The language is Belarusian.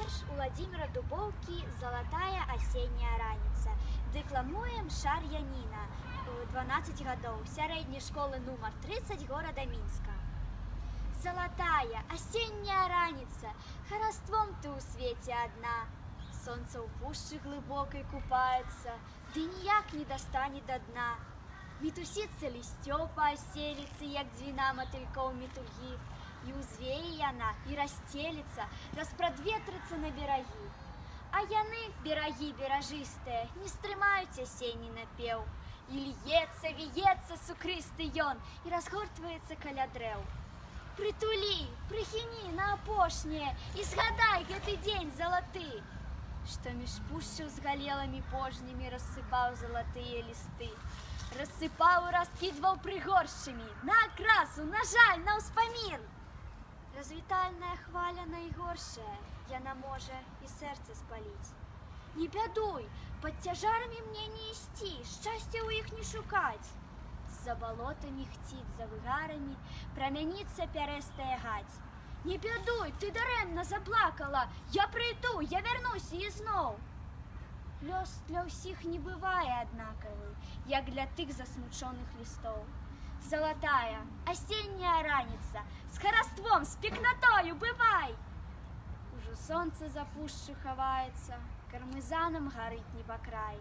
Верш Уладзіміра Дубоўкі «Залатая асенняя раніца». Дэкламуем Шар'яніна, 12 гадоў, сярэдняй школы нумар 30 горада Мінска. Залатая асенняя раніца, хараством ты ў свеце адна. Сонца ў пушчы глыбокай купаецца, ды ніяк не дастане да дна. Мітусіцца лісцё па аселіцы, як дзвіна матылькоў метугі. І ўзвее яна, і расцеліцца, распрадветрыцца на берагі. А яны, берагі беражыстыя, не стрымаюць асенні напеў. І льецца, віецца сукрысты ён, і разгортваецца каля дрэў. Прытулі, прыхіні на апошняе, і згадай гэты дзень залаты, што між пушчаў з галелымі пожнямі рассыпаў залатыя лісты. Рассыпаў і раскідваў прыгоршчамі, на акрасу, на жаль, на ўспамін. Развітальная хваля найгоршая, яна можа і сэрца спаліць. Не бядуй, пад цяжарамі мне не ісці, шчасця ў іх не шукаць. За балотамі хціць, за выгарамі, прамяніцца пярэстая гаць. Не бядуй, ты дарэмна заплакала, я прыйду, я вярнуся ізноў. Лёс для ўсіх не бывае аднакавы, як для тых засмучоных лістоў. Залатая, асенняя раніца, з хараством, з пекнатою, бывай! Ужо сонца за пушчу хаваецца, кармызанам гарыць небакрай.